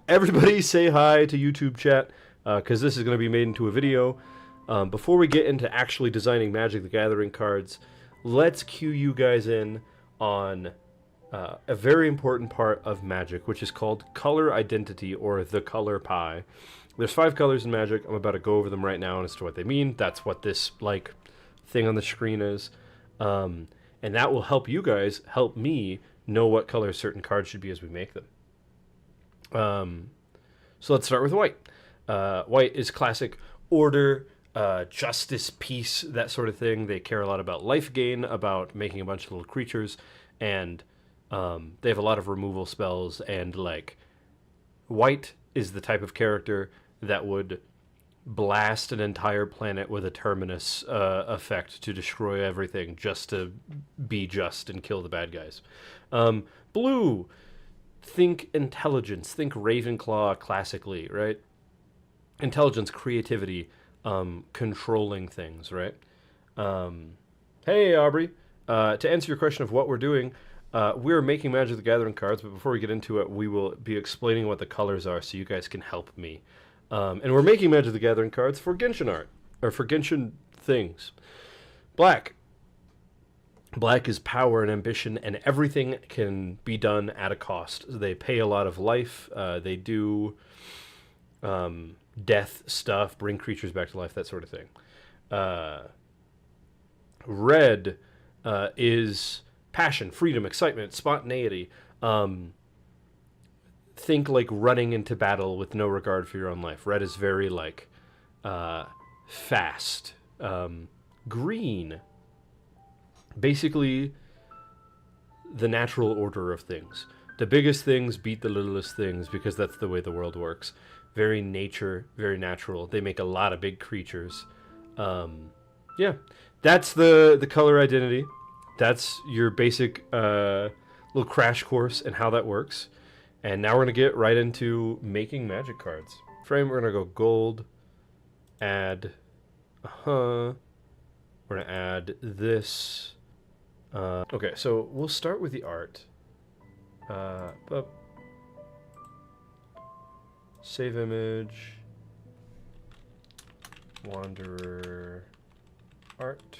Everybody say hi to YouTube chat, because this is going to be made into a video. Before we get into actually designing Magic the Gathering cards, let's cue you guys in on a very important part of Magic, which is called color identity, or the color pie. There's 5 colors in Magic. I'm about to go over them right now as to what they mean. That's what this like thing on the screen is. And that will help you guys, help me know what color certain cards should be as we make them. So let's start with white. White is classic order, justice, peace, that sort of thing. They care a lot about life gain, about making a bunch of little creatures, and they have a lot of removal spells. And like, white is the type of character that would blast an entire planet with a terminus effect to destroy everything just to be just and kill the bad guys. Blue, think intelligence, think Ravenclaw classically, right? Intelligence, creativity, controlling things, right? Hey, Aubrey. To answer your question of what we're doing, we're making Magic the Gathering cards, but before we get into it, we will be explaining what the colors are so you guys can help me. And we're making Magic the Gathering cards for Genshin art, or for Genshin things. Black. Black is power and ambition, and everything can be done at a cost. They pay a lot of life. They do death stuff, bring creatures back to life, that sort of thing. Red is passion, freedom, excitement, spontaneity. Think like running into battle with no regard for your own life. Red is very like fast. Green, basically the natural order of things. The biggest things beat the littlest things because that's the way the world works. Very nature, very natural. They make a lot of big creatures. Yeah, that's the color identity. That's your basic little crash course in how that works. And now we're going to get right into making Magic cards. Frame, we're going to go gold, add, we're going to add this. Okay, so we'll start with the art. Save image, Wanderer, art.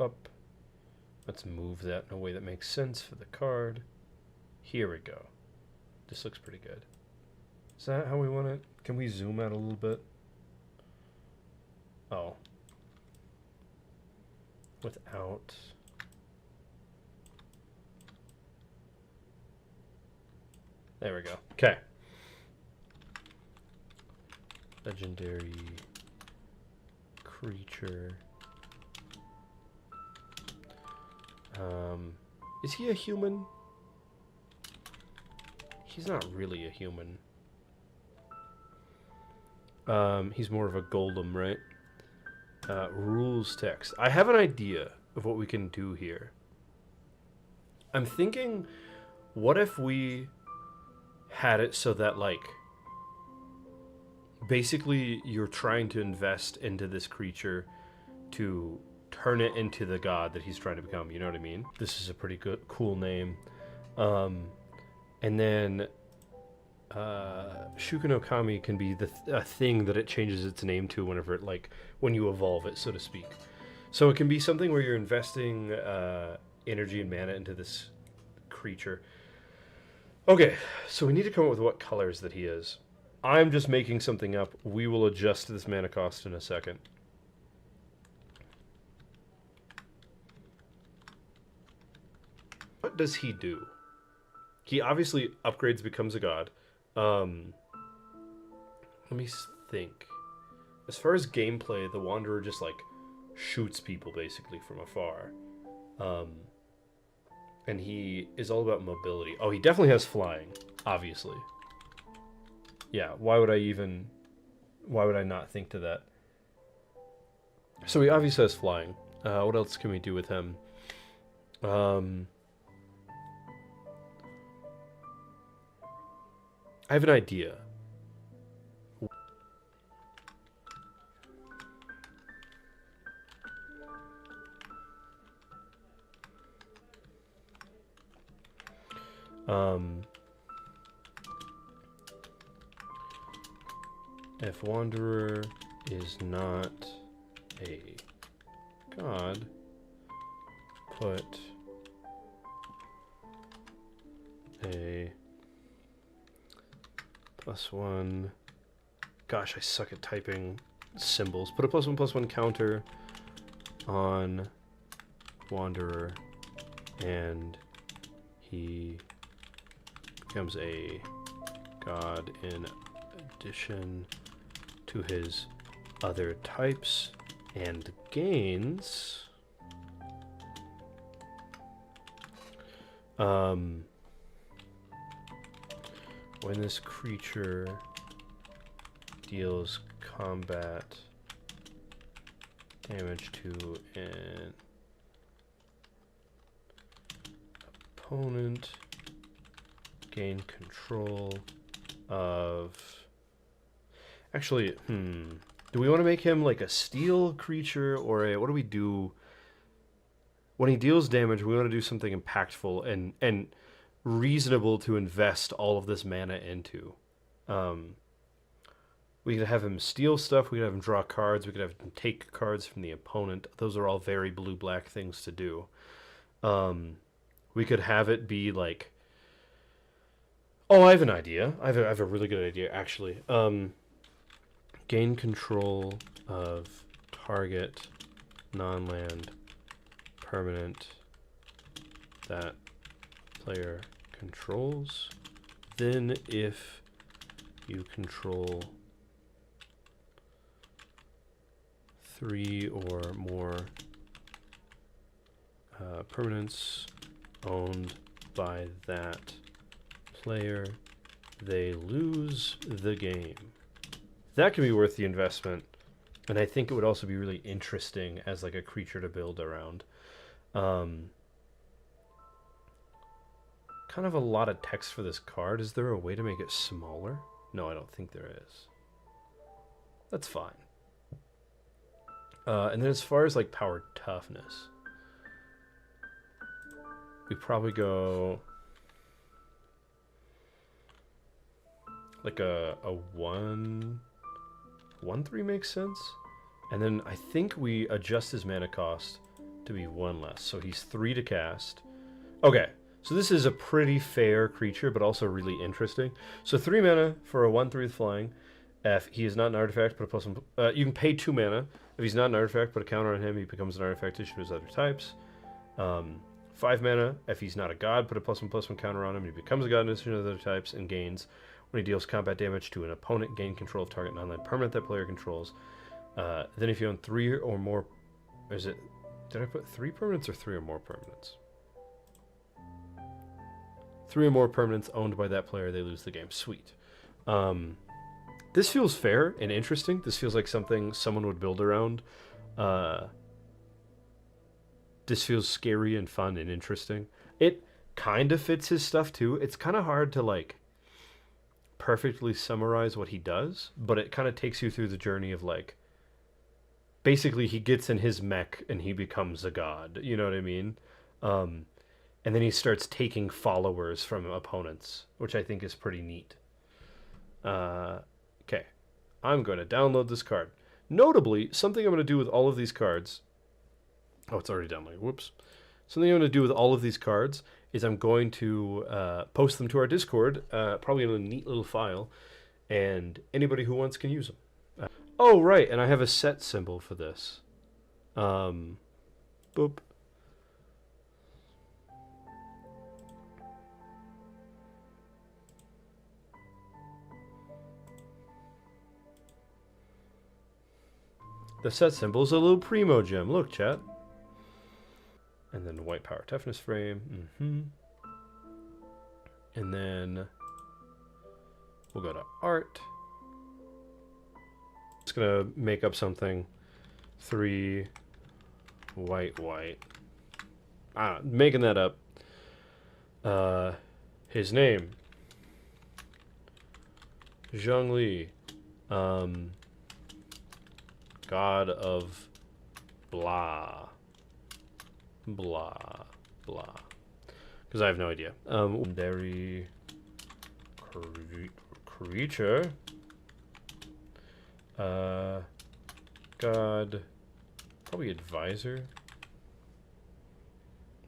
Up. Let's move that in a way that makes sense for the card. Here we go. This looks pretty good. Is that how we want it? Can we zoom out a little bit? Oh. Without. There we go. Okay. Legendary creature. Is he a human? He's not really a human. He's more of a golem, right? Rules text. I have an idea of what we can do here. I'm thinking, what if we had it so that, like, basically you're trying to invest into this creature to turn it into the god that he's trying to become, you know what I mean? This is a pretty good, cool name. And then Shuken no Kami can be a thing that it changes its name to whenever it, like, when you evolve it, so to speak. So it can be something where you're investing energy and mana into this creature. Okay, so we need to come up with what colors that he is. I'm just making something up. We will adjust this mana cost in a second. What does he do? He obviously upgrades, becomes a god. Let me think. As far as gameplay, the Wanderer just, like, shoots people, basically, from afar. And he is all about mobility. Oh, he definitely has flying, obviously. Yeah, why would I not think to that? So he obviously has flying. What else can we do with him? I have an idea. Um, if Wanderer is not a god, put a +1. Gosh, I suck at typing symbols. Put a +1/+1 counter on Wanderer, and he becomes a god in addition to his other types, and gains when this creature deals combat damage to an opponent, gain control of... Actually, do we want to make him like a steel creature, or a... What do we do? When he deals damage, we want to do something impactful and reasonable to invest all of this mana into. We could have him steal stuff, we could have him draw cards, we could have him take cards from the opponent. Those are all very blue-black things to do. We could have it be like... Oh, I have an idea. I have a really good idea, actually. Gain control of target non-land permanent that player controls. Then if you control 3 or more permanents owned by that player, they lose the game. That can be worth the investment, and I think it would also be really interesting as like a creature to build around. Kind of a lot of text for this card. Is there a way to make it smaller? No, I don't think there is. That's fine. And then as far as like power toughness, we probably go like a 1/3 makes sense. And then I think we adjust his mana cost to be 1 less. So he's 3 to cast. Okay, so this is a pretty fair creature, but also really interesting. So 3 mana for a 1/3 with flying. If he is not an artifact, put a +1. You can pay 2 mana. If he's not an artifact, put a counter on him. He becomes an artifact to his other types. 5 mana. If he's not a god, put a +1/+1 counter on him. He becomes a god in addition to other types and gains. When he deals combat damage to an opponent, gain control of target non-land permanent that player controls. Then if you own 3 or more... Is it... Did I put 3 permanents or 3 or more permanents? 3 or more permanents owned by that player, they lose the game. Sweet. This feels fair and interesting. This feels like something someone would build around. This feels scary and fun and interesting. It kind of fits his stuff too. It's kind of hard to like perfectly summarize what he does, but it kind of takes you through the journey of like, basically he gets in his mech and he becomes a god. You know what I mean? And then he starts taking followers from opponents, which I think is pretty neat. Okay, I'm going to download this card. Notably, something I'm going to do with all of these cards... Oh, it's already downloaded. Whoops. Something I'm going to do with all of these cards is I'm going to post them to our Discord, probably in a neat little file, and anybody who wants can use them. Oh, right, and I have a set symbol for this. Boop. The set symbol is a little primo gem. Look, chat. And then the white power toughness frame. And then we'll go to art. Just gonna make up something. 3 white. Making that up. His name. Zhongli. God of blah. Blah. Blah. because I have no idea. Legendary creature. God, probably advisor.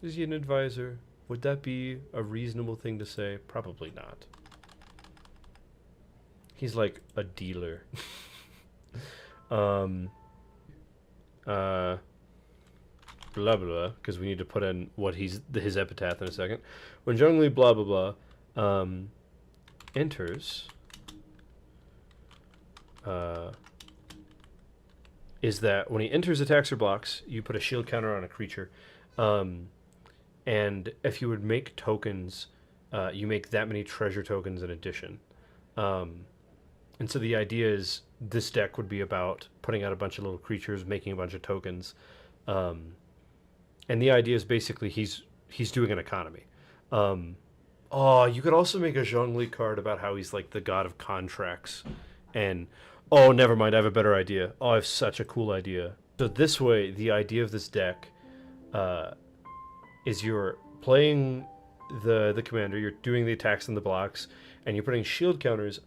Is he an advisor? Would that be a reasonable thing to say? Probably not. He's like a dealer. Blah blah, because we need to put in what his epitaph in a second. When Zhongli blah blah blah enters, is that when he enters, attacks, or blocks, you put a shield counter on a creature. And if you would make tokens, you make that many treasure tokens in addition. And so the idea is this deck would be about putting out a bunch of little creatures, making a bunch of tokens. And the idea is basically he's doing an economy. Oh, you could also make a Zhongli card about how he's like the god of contracts. And, oh, never mind, I have a better idea. Oh, I have such a cool idea. So this way, the idea of this deck is you're playing the commander, you're doing the attacks and the blocks, and you're putting shield counters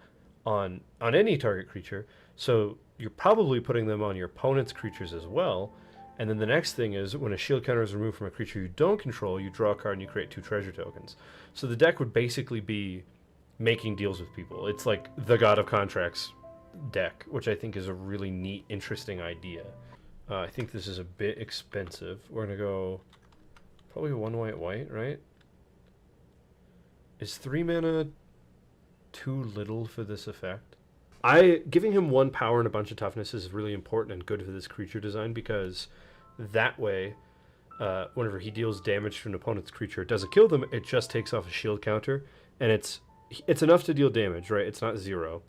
on any target creature. So you're probably putting them on your opponent's creatures as well. And then the next thing is when a shield counter is removed from a creature you don't control, you draw a card and you create 2 treasure tokens. So the deck would basically be making deals with people. It's like the God of Contracts deck, which I think is a really neat, interesting idea. I think this is a bit expensive. We're going to go probably 1 white, right? Is 3 mana too little for this effect? Giving him 1 power and a bunch of toughness is really important and good for this creature design, because that way, whenever he deals damage to an opponent's creature, it doesn't kill them, it just takes off a shield counter, and it's enough to deal damage, right? It's not 0.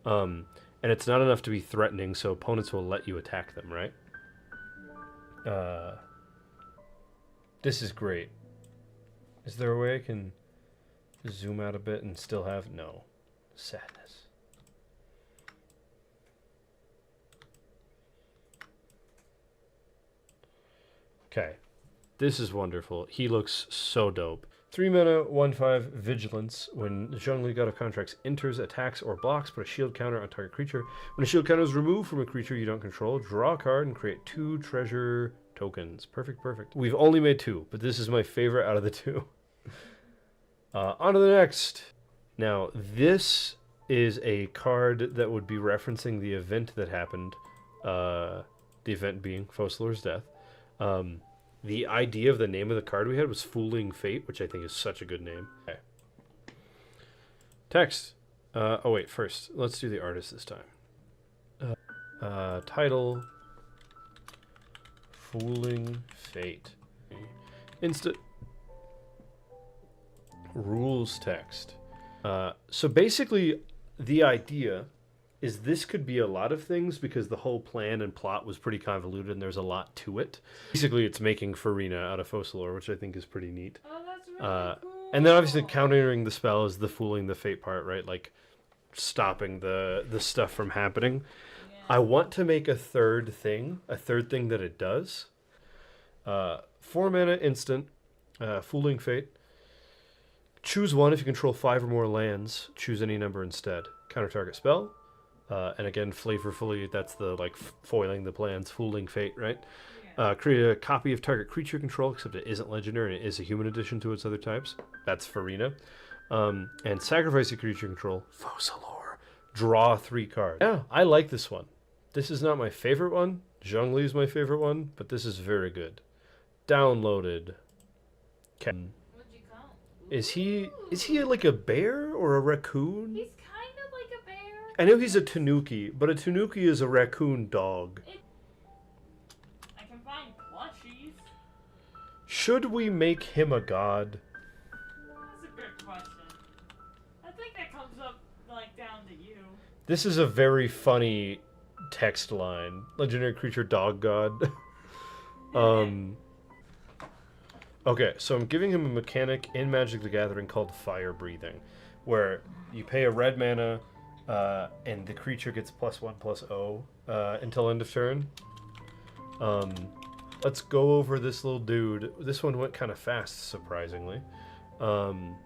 And it's not enough to be threatening, so opponents will let you attack them, right? This is great. Is there a way I can zoom out a bit and still have... No. Sadness. Okay. This is wonderful. He looks so dope. 3 mana, 1/5 vigilance. When Zhongli God of Contracts enters, attacks, or blocks, put a shield counter on target creature. When a shield counter is removed from a creature you don't control, draw a card and create 2 treasure tokens. Perfect, perfect. We've only made 2, but this is my favorite out of the 2. On to the next. Now, this is a card that would be referencing the event that happened. The event being Fossilor's death. The idea of the name of the card we had was Fooling Fate, which I think is such a good name. Okay. Text. Oh wait, first, let's do the artist this time. Title. Fooling Fate. Instant. Rules text. So basically, the idea is this could be a lot of things because the whole plan and plot was pretty convoluted and there's a lot to it. Basically, it's making Farina out of Fossilor, which I think is pretty neat. Oh, that's really cool. And then obviously countering the spell is the Fooling the Fate part, right? Like stopping the stuff from happening. Yeah. I want to make a third thing that it does. 4 mana instant, Fooling Fate. Choose 1 if you control 5 or more lands. Choose any number instead. Counter target spell. And again, flavorfully, that's the like foiling the plans, Fooling Fate, right? Yeah. Create a copy of target creature control, except it isn't legendary and it is a human addition to its other types. That's Farina. And sacrifice a creature control, Fossilor. Draw 3 cards. Yeah, I like this one. This is not my favorite one. Zhongli is my favorite one, but this is very good. Downloaded. Okay. What'd you count? Is he like a bear or a raccoon? He's kind of like a bear. I know he's a tanuki, but a tanuki is a raccoon dog. I can find plushies. Should we make him a god? That's a good question. I think that comes up like down to you. This is a very funny text line. Legendary creature dog god. Okay, so I'm giving him a mechanic in Magic the Gathering called Fire Breathing, where you pay a red mana, and the creature gets +1/+0 until end of turn. Let's go over this little dude. This one went kind of fast, surprisingly. Okay.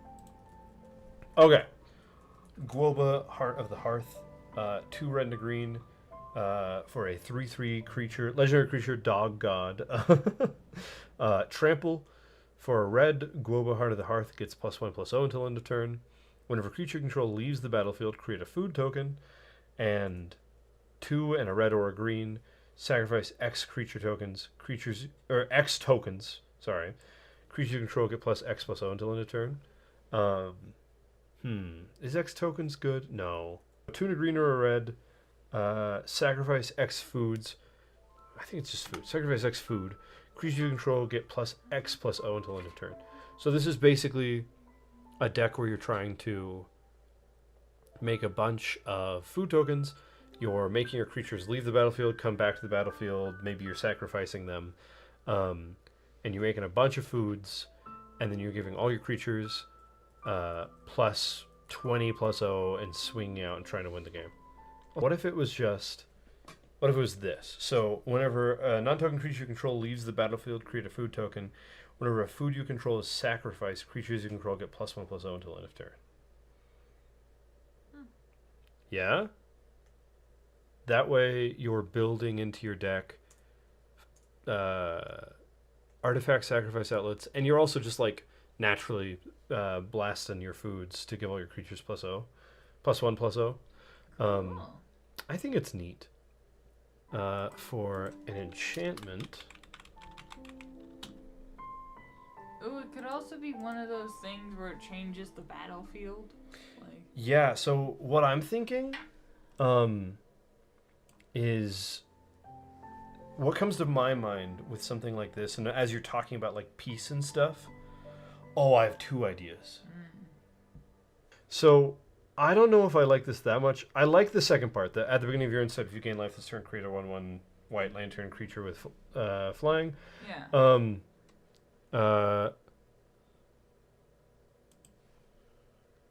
Guoba, Heart of the Hearth. 2 red and a green for a 3/3 creature, legendary creature, dog god. Trample for a red. Guoba, Heart of the Hearth gets +1/+0 until end of turn. Whenever creature control leaves the battlefield, create a food token, and 2 and a red or a green. Sacrifice X creature tokens. X tokens. Sorry. Creature control get +X/+0 until end of turn. Is X tokens good? No. 2 and a green or a red. Sacrifice X foods. I think it's just food. Sacrifice X food. Creature control get +X/+0 until end of turn. So this is basically a deck where you're trying to make a bunch of food tokens. You're making your creatures leave the battlefield, come back to the battlefield. Maybe you're sacrificing them. And you're making a bunch of foods. And then you're giving all your creatures +20/+0 and swinging out and trying to win the game. What if it was this? So whenever a non-token creature you control leaves the battlefield, create a food token. Whenever a food you control is sacrificed, creatures you control get +1/+0 until end of turn. Yeah? That way you're building into your deck artifact sacrifice outlets, and you're also just like naturally blasting your foods to give all your creatures +1/+0. I think it's neat. For an enchantment. Ooh, it could also be one of those things where it changes the battlefield. Yeah, so what I'm thinking is what comes to my mind with something like this, and as you're talking about like peace and stuff. Oh, I have 2 ideas. So I don't know if I like this that much. I like the second part, that at the beginning of your instep, if you gain life this turn, create a 1/1 white lantern creature with flying. Yeah.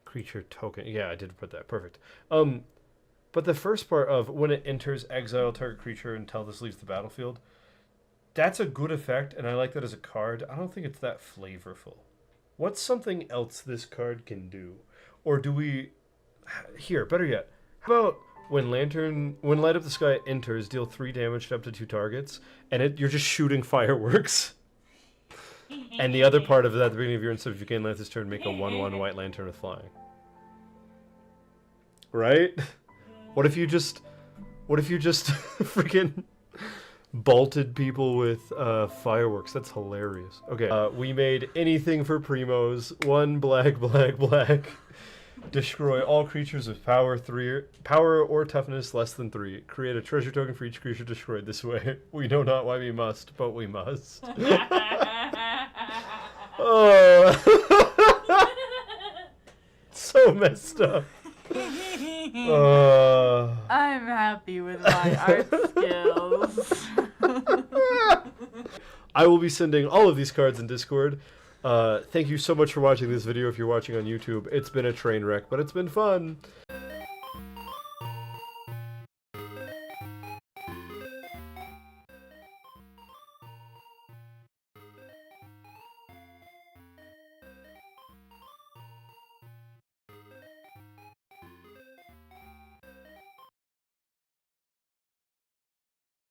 Creature token. Yeah, I did put that. Perfect. But the first part of when it enters, exile target creature until this leaves the battlefield, that's a good effect, and I like that as a card. I don't think it's that flavorful. What's something else this card can do? Or do we... Here, better yet. How about when Light Up the Sky enters, deal 3 damage to up to 2 targets, and you're just shooting fireworks. And the other part of that, at the beginning of your instep, if you gain life this turn, make a 1/1 white lantern with flying. Right? What if you just freaking bolted people with fireworks? That's hilarious. Okay, we made anything for primos. 1 black. Destroy all creatures with power or toughness less than 3. Create a treasure token for each creature destroyed this way. We know not why we must, but we must. Oh, so messed up. I'm happy with my art skills. I will be sending all of these cards in Discord. Thank you so much for watching this video if you're watching on YouTube. It's been a train wreck, but it's been fun.